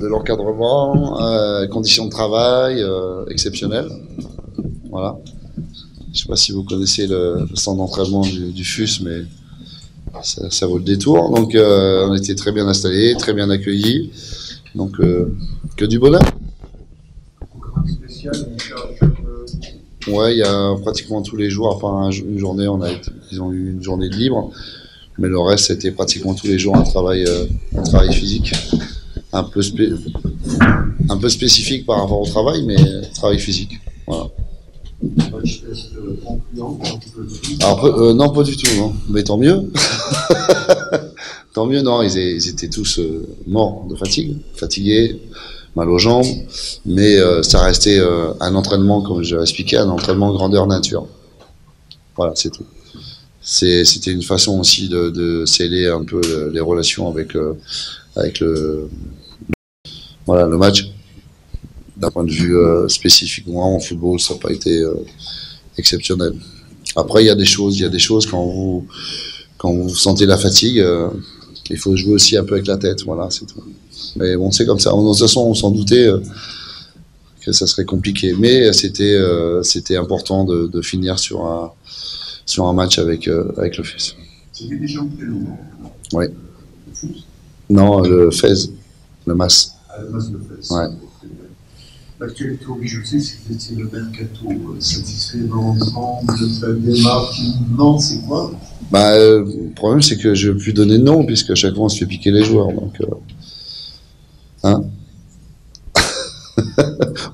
de l'encadrement, conditions de travail exceptionnelles. Voilà. Je ne sais pas si vous connaissez le centre d'entraînement du FUS, mais ça vaut le détour. Donc on était très bien installés, très bien accueillis. Donc que du bonheur. Ouais, il y a pratiquement tous les jours, enfin une journée, ils ont eu une journée de libre, mais le reste c'était pratiquement tous les jours un travail physique, un peu spécifique par rapport au travail, mais travail physique. Voilà. Alors, non, pas du tout, non. Mais tant mieux. Tant mieux, non. Ils étaient tous morts de fatigue, fatigués, mal aux jambes, mais ça restait un entraînement, comme je l'ai expliqué, un entraînement grandeur nature. Voilà, c'est tout. C'était une façon aussi de sceller un peu les relations avec le match. D'un point de vue spécifiquement en football, ça n'a pas été exceptionnel. Après, il y a des choses quand vous sentez la fatigue, il faut jouer aussi un peu avec la tête, voilà, c'est tout. Mais bon, c'est comme ça. De toute façon, on s'en doutait que ça serait compliqué. Mais c'était important de finir sur un match avec le FUS. C'était déjà en prénom, non? Oui. Le FUS? Non, le FES, le MAS. Ah, le MAS, le FES. Ouais. L'actualité obligée, c'est que c'est le mercato satisfait dans l'ensemble de sa démarche. Non, c'est quoi? Le problème, c'est que je ne veux plus donner de nom, puisque à chaque fois, on se fait piquer les joueurs. Donc, hein.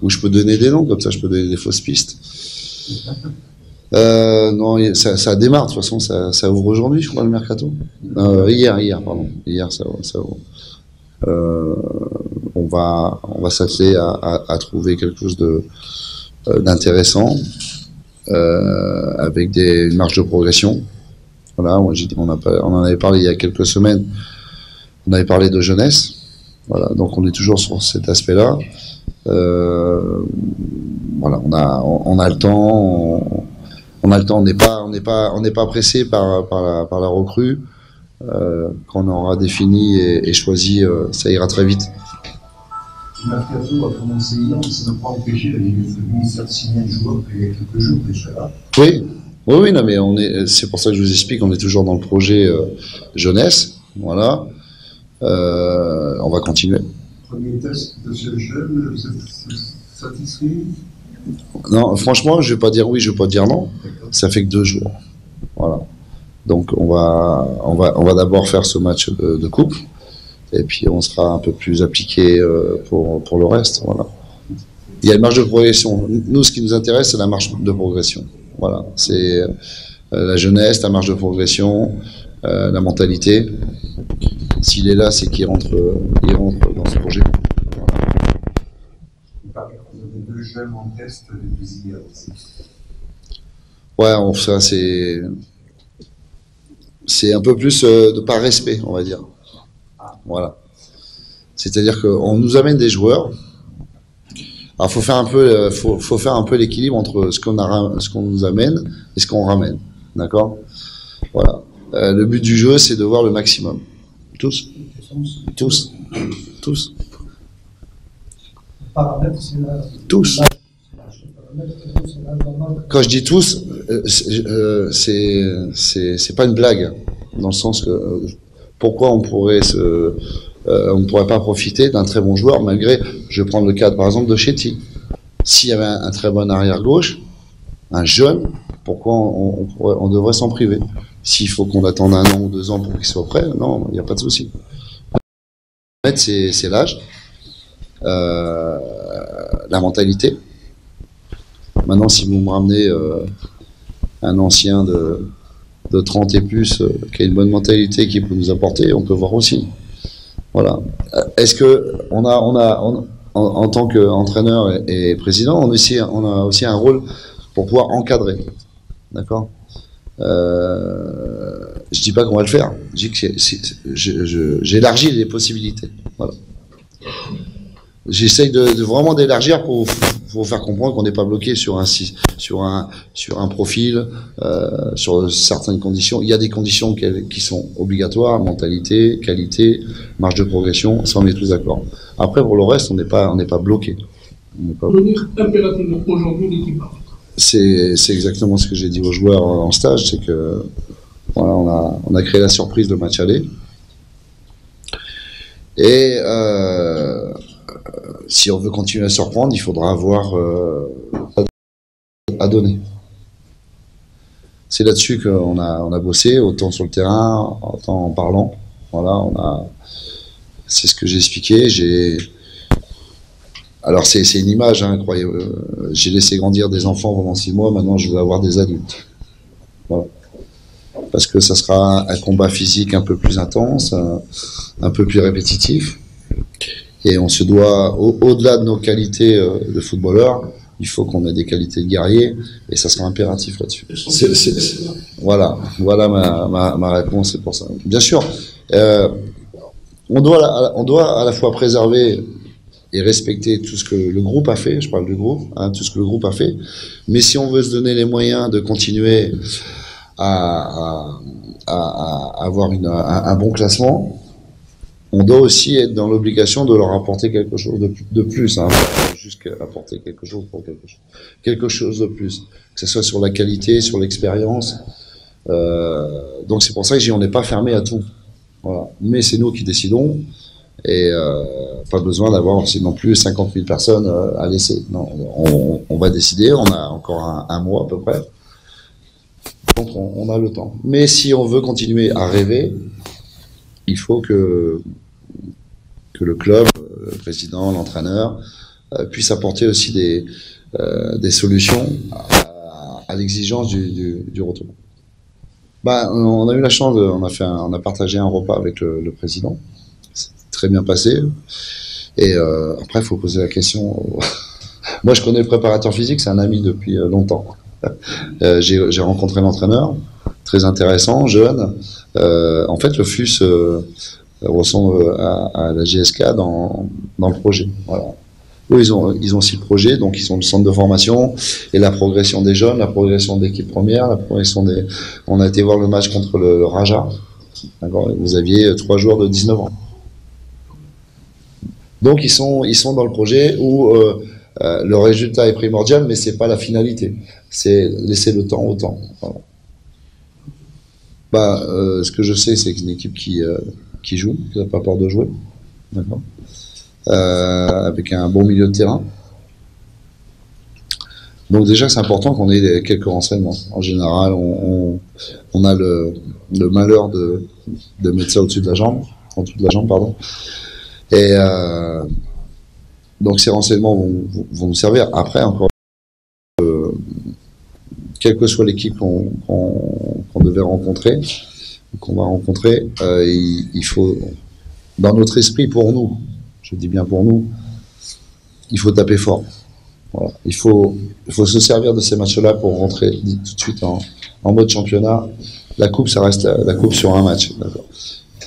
Ou je peux donner des noms, comme ça, je peux donner des fausses pistes. Non, ça démarre, de toute façon, ça ouvre aujourd'hui, je crois, le mercato. Hier, pardon. Hier, ça ouvre. On va s'atteler à trouver quelque chose d'intéressant, avec une marge de progression. Voilà, on en avait parlé il y a quelques semaines. On avait parlé de jeunesse. Voilà, donc on est toujours sur cet aspect-là. Voilà, on a le temps. On a le temps. On n'est pas pressé par la recrue. Quand on aura défini et choisi, ça ira très vite. Le mercato a commencé hier, mais ça n'a pas empêché le ministère de signer un joueur il y a quelques jours déjà là. Oui, non, mais c'est pour ça que je vous explique, on est toujours dans le projet jeunesse, voilà. On va continuer. Premier test de ce jeune, vous êtes satisfait? Non, franchement, je vais pas dire oui, je vais pas dire non. Ça fait que 2 jours, voilà. Donc on va d'abord faire ce match de coupe, et puis on sera un peu plus appliqué pour le reste, voilà. Il y a une marge de progression. Nous, ce qui nous intéresse, c'est la marge de progression. Voilà, c'est la jeunesse, la marge de progression, la mentalité. S'il est là, c'est qu'il rentre dans ce projet. Voilà. Vous avez 2 jeunes en test, les plaisirs aussi. Ouais, ça c'est un peu plus de par respect, on va dire. Voilà. C'est-à-dire qu'on nous amène des joueurs. Alors, faut faire un peu l'équilibre entre ce qu'on nous amène et ce qu'on ramène. D'accord? Voilà. Le but du jeu, c'est de voir le maximum. Tous. Tous. Quand je dis tous, c'est pas une blague, dans le sens que pourquoi on pourrait on ne pourrait pas profiter d'un très bon joueur, malgré, je vais prendre le cadre par exemple de Chetty. S'il y avait un très bon arrière-gauche, un jeune, pourquoi on devrait s'en priver? S'il faut qu'on attende 1 an ou 2 ans pour qu'il soit prêt, non, il n'y a pas de souci. En fait, c'est l'âge, la mentalité. Maintenant, si vous me ramenez un ancien de 30 et plus qui a une bonne mentalité, qui peut nous apporter, on peut voir aussi. Voilà. Est-ce que en tant qu'entraîneur et président, on a aussi un rôle pour pouvoir encadrer, d'accord? Je dis pas qu'on va le faire. Je dis que j'élargis les possibilités. Voilà. J'essaye de vraiment d'élargir pour faut faire comprendre qu'on n'est pas bloqué sur un profil, sur certaines conditions. Il y a des conditions qui sont obligatoires, mentalité, qualité, marge de progression, ça on est tous d'accord. Après, pour le reste, on n'est pas bloqué. Revenir impérativement aujourd'hui l'équipe. C'est exactement ce que j'ai dit aux joueurs en stage, c'est que voilà, on a créé la surprise de match aller. Et si on veut continuer à surprendre, il faudra avoir à donner. C'est là-dessus qu'on a bossé, autant sur le terrain, autant en parlant. Voilà, c'est ce que j'ai expliqué. Alors c'est une image, hein, croyez. J'ai laissé grandir des enfants pendant 6 mois. Maintenant, je veux avoir des adultes. Voilà. Parce que ça sera un combat physique un peu plus intense, un peu plus répétitif. Et on se doit, au-delà de nos qualités de footballeur, il faut qu'on ait des qualités de guerrier, et ça sera impératif là-dessus. Voilà ma réponse, c'est pour ça. Bien sûr, on doit à la fois préserver et respecter tout ce que le groupe a fait, je parle du groupe, hein, tout ce que le groupe a fait, mais si on veut se donner les moyens de continuer à avoir un bon classement, on doit aussi être dans l'obligation de leur apporter quelque chose de plus, hein, pas juste apporter quelque chose pour quelque chose de plus, que ce soit sur la qualité, sur l'expérience. Donc c'est pour ça que je dis on n'est pas fermé à tout. Voilà. Mais c'est nous qui décidons, et pas besoin d'avoir aussi non plus 50 000 personnes à laisser. Non, on va décider, on a encore un mois à peu près. Donc on a le temps. Mais si on veut continuer à rêver, il faut que le club, le président, l'entraîneur, puisse apporter aussi des solutions à l'exigence du retour. On a eu la chance, on a partagé un repas avec le président. C'est très bien passé. Et après, il faut poser la question. Moi, je connais le préparateur physique, c'est un ami depuis longtemps. J'ai rencontré l'entraîneur, très intéressant, jeune. En fait, le FUS ressemble à la GSK dans le projet. Voilà. Eux, ils ont aussi le projet, donc ils ont le centre de formation et la progression des jeunes, la progression de l'équipe première, la progression des. On a été voir le match contre le Raja. D'accord. Vous aviez 3 joueurs de 19 ans. Donc ils sont dans le projet où le résultat est primordial, mais c'est pas la finalité. C'est laisser le temps au temps. Voilà. Ce que je sais, c'est que c'est une équipe qui joue, qui n'a pas peur de jouer, d'accord, avec un bon milieu de terrain. Donc déjà, c'est important qu'on ait quelques renseignements. En général, on a le malheur de mettre ça au-dessus de la jambe, en dessous de la jambe, pardon. Et donc ces renseignements vont nous servir. Après, encore, quelle que soit l'équipe qu'on devait rencontrer, qu'on va rencontrer, il faut, dans notre esprit, pour nous, je dis bien pour nous, il faut taper fort. Voilà. Il faut se servir de ces matchs-là pour rentrer tout de suite en mode championnat. La coupe, ça reste la coupe sur un match.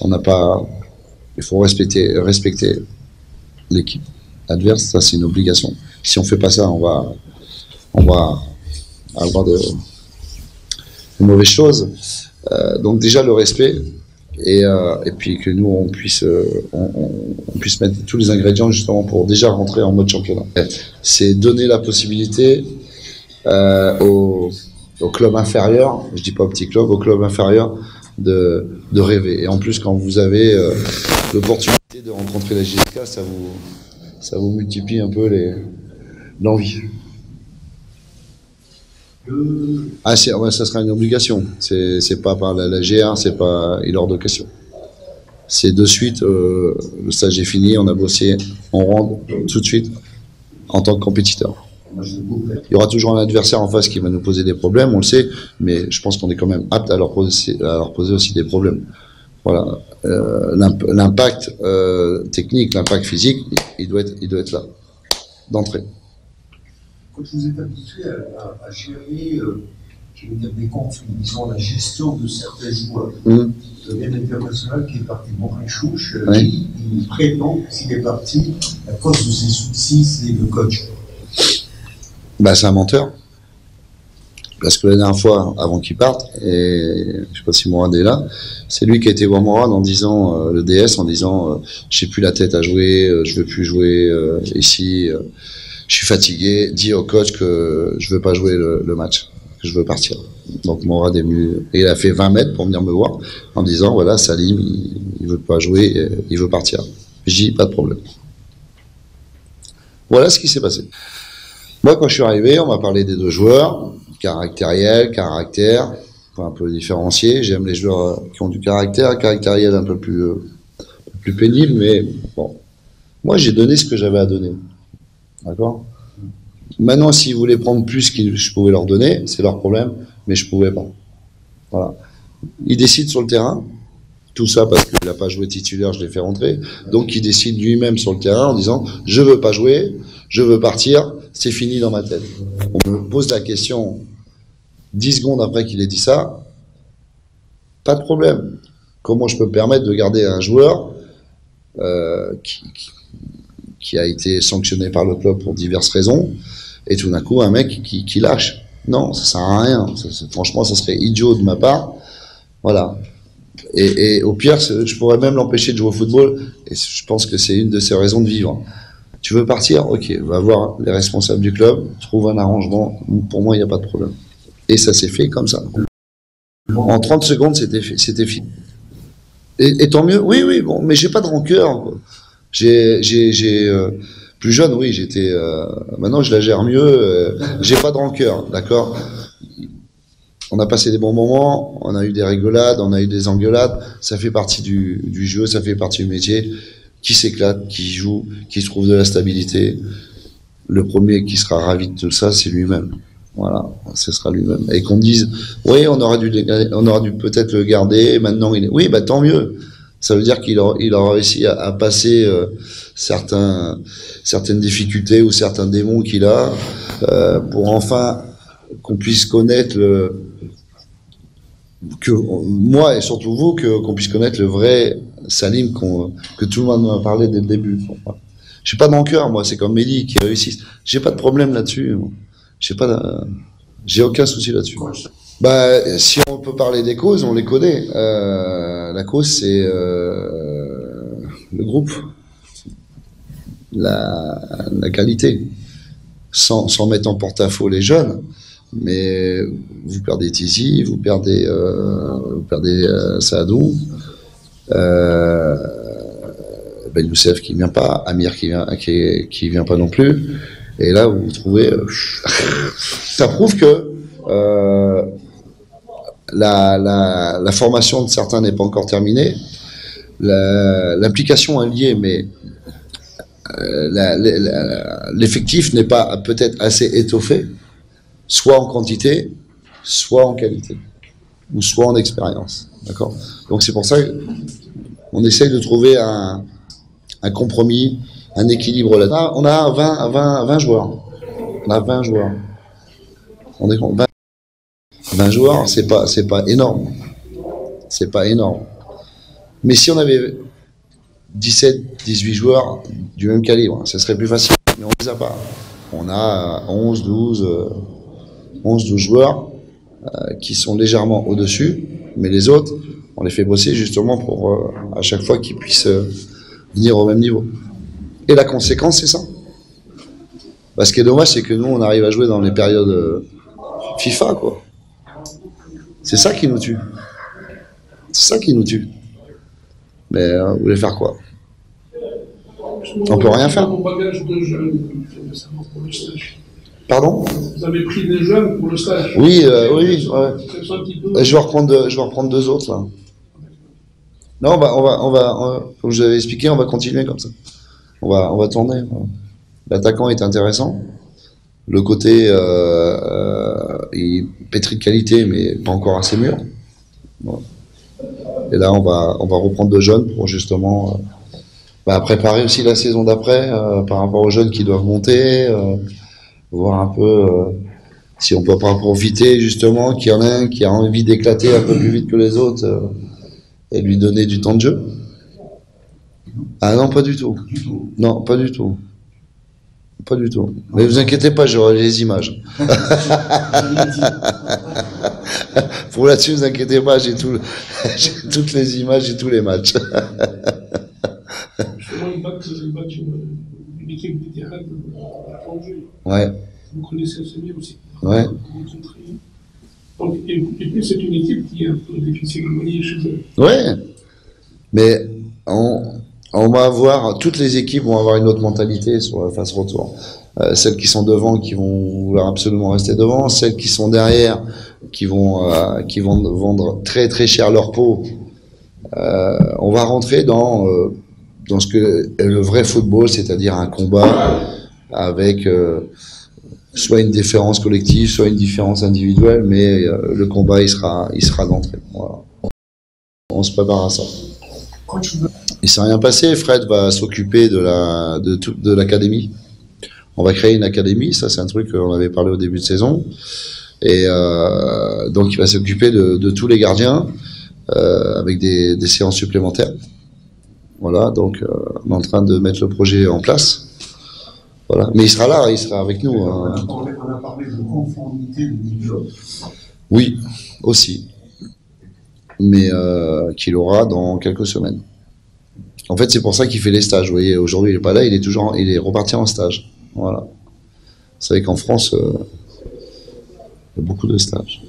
On n'a pas. Il faut respecter l'équipe adverse. Ça, c'est une obligation. Si on fait pas ça, on va avoir de mauvaises choses. Donc déjà le respect. Et puis que nous on puisse mettre tous les ingrédients justement pour déjà rentrer en mode championnat. C'est donner la possibilité au club inférieur, je dis pas au petit club, au club inférieur de rêver. Et en plus quand vous avez l'opportunité de rencontrer la GSK, ça vous multiplie un peu l'envie. Ah, ouais, ça sera une obligation. C'est pas par la GR, c'est pas, il est hors de question. C'est de suite, le stage est fini, on a bossé, on rentre tout de suite en tant que compétiteur. Il y aura toujours un adversaire en face qui va nous poser des problèmes, on le sait, mais je pense qu'on est quand même apte à leur poser aussi des problèmes. Voilà, l'impact technique, l'impact physique, il doit être là, d'entrée. Quand vous êtes habitué à gérer, je veux dire, des conflits, disons la gestion de certains joueurs, vous avez un international qui est parti Morin Chouch, il prétend qu'il est parti à cause de ses soucis, c'est le coach. Bah, c'est un menteur. Parce que la dernière fois, avant qu'il parte, et je sais pas si Mourad est là, c'est lui qui a été voir Mourad en disant, le DS, en disant, j'ai plus la tête à jouer, je veux plus jouer ici, je suis fatigué, dis au coach que je veux pas jouer le match, que je veux partir. Donc Mourad est venu, et il a fait 20 mètres pour venir me voir, en disant, voilà, Salim, il veut pas jouer, il veut partir. Je dis, pas de problème. Voilà ce qui s'est passé. Moi, quand je suis arrivé, on m'a parlé des deux joueurs, caractériel, caractère, faut un peu différencier. J'aime les joueurs qui ont du caractère, caractériel un peu plus pénible, mais bon. Moi, j'ai donné ce que j'avais à donner. D'accord? Maintenant, s'ils voulaient prendre plus que je pouvais leur donner, c'est leur problème, mais je pouvais pas. Voilà. Il décide sur le terrain, tout ça parce qu'il n'a pas joué titulaire, je l'ai fait rentrer, donc il décide lui-même sur le terrain en disant « je veux pas jouer, je veux partir, c'est fini dans ma tête ». On me pose la question 10 secondes après qu'il ait dit ça, pas de problème. Comment je peux me permettre de garder un joueur qui a été sanctionné par le club pour diverses raisons, et tout d'un coup un mec qui lâche? Non, ça sert à rien. Franchement, ça serait idiot de ma part. Voilà. Et au pire, je pourrais même l'empêcher de jouer au football, et je pense que c'est une de ses raisons de vivre. Tu veux partir? Ok, va voir les responsables du club, trouve un arrangement. Pour moi, il n'y a pas de problème. Et ça s'est fait comme ça. En 30 secondes, c'était fini. Et tant mieux. Oui, oui, bon, mais j'ai pas de rancœur. Plus jeune, oui, j'étais. Maintenant, je la gère mieux. J'ai pas de rancœur, d'accord. On a passé des bons moments, on a eu des rigolades, on a eu des engueulades. Ça fait partie du jeu, ça fait partie du métier. Qui s'éclate, qui joue, qui trouve de la stabilité. Le premier qui sera ravi de tout ça, c'est lui-même. Voilà, ce sera lui-même. Et qu'on me dise, oui, on aura dû peut-être le garder. Maintenant, oui, bah tant mieux. Ça veut dire qu'il aura réussi à passer certaines difficultés ou certains démons qu'il a pour enfin qu'on puisse connaître moi et surtout vous, qu'on puisse connaître le vrai Salim que tout le monde m'a parlé dès le début. J'ai pas de rancœur, moi, c'est comme Mehdi qui réussit. J'ai pas de problème là-dessus. J'ai aucun souci là-dessus. Bah, si on peut parler des causes, on les connaît. La cause, c'est le groupe, la qualité, sans mettre en porte-à-faux les jeunes. Mais vous perdez Tizi, vous perdez Saadou, Ben Youssef qui vient pas, Amir qui vient pas non plus. Et là, vous trouvez, ça prouve que la formation de certains n'est pas encore terminée. L'implication est liée, mais l'effectif n'est pas peut-être assez étoffé, soit en quantité, soit en qualité, ou soit en expérience. D'accord? Donc c'est pour ça qu'on essaye de trouver un compromis, un équilibre là. On a 20 joueurs. On a 20 joueurs. On est 20 joueurs, c'est pas énorme. C'est pas énorme. Mais si on avait 17, 18 joueurs du même calibre, ça serait plus facile. Mais on les a pas. On a 11, 12 joueurs qui sont légèrement au-dessus, mais les autres, on les fait bosser justement pour à chaque fois qu'ils puissent venir au même niveau. Et la conséquence, c'est ça. Parce que ce qui est dommage, c'est que nous, on arrive à jouer dans les périodes FIFA, quoi. C'est ça qui nous tue. C'est ça qui nous tue. Mais vous voulez faire quoi? On peut rien faire. Pardon? Vous avez pris des jeunes pour le stage? Oui, oui. Ouais. Je vais reprendre 2 autres là. Non, on va, comme je vous avais expliqué, on va continuer comme ça. On va tourner. L'attaquant est intéressant. Le côté il pétri de qualité, mais pas encore assez mûr. Voilà. Et là, on va reprendre 2 jeunes pour justement préparer aussi la saison d'après par rapport aux jeunes qui doivent monter, voir un peu si on peut pas profiter justement qu'il y en a un qui a envie d'éclater un peu plus vite que les autres et lui donner du temps de jeu. Ah non, pas du tout. Non, pas du tout. Pas du tout. Mais vous inquiétez pas, j'aurai les images. Pour là-dessus, vous inquiétez pas, j'ai toutes les images, j'ai tous les matchs. Justement, ils battent une équipe du terrain à Angers. Ouais. Vous connaissez assez bien aussi. Ouais. Donc, et puis, c'est une équipe qui est un peu difficile à gagner chez eux. Ouais. Mais on va avoir, toutes les équipes vont avoir une autre mentalité sur la phase retour. Celles qui sont devant, qui vont vouloir absolument rester devant. Celles qui sont derrière, qui vont vendre très très cher leur peau. On va rentrer dans ce que est le vrai football, c'est-à-dire un combat avec soit une différence collective, soit une différence individuelle, mais le combat il sera d'entrée. Voilà. On se prépare à ça. Il s'est rien passé. Fred va s'occuper de l'académie. On va créer une académie. Ça, c'est un truc qu'on avait parlé au début de saison. Et donc, il va s'occuper de tous les gardiens avec des séances supplémentaires. Voilà. Donc, on est en train de mettre le projet en place. Voilà. Mais il sera là. Il sera avec nous. On a parlé de conformité de niveau. Oui, aussi. Mais qu'il aura dans quelques semaines. En fait, c'est pour ça qu'il fait les stages. Vous voyez, aujourd'hui, il n'est pas là, il est reparti en stage. Voilà. Vous savez qu'en France, il y a beaucoup de stages.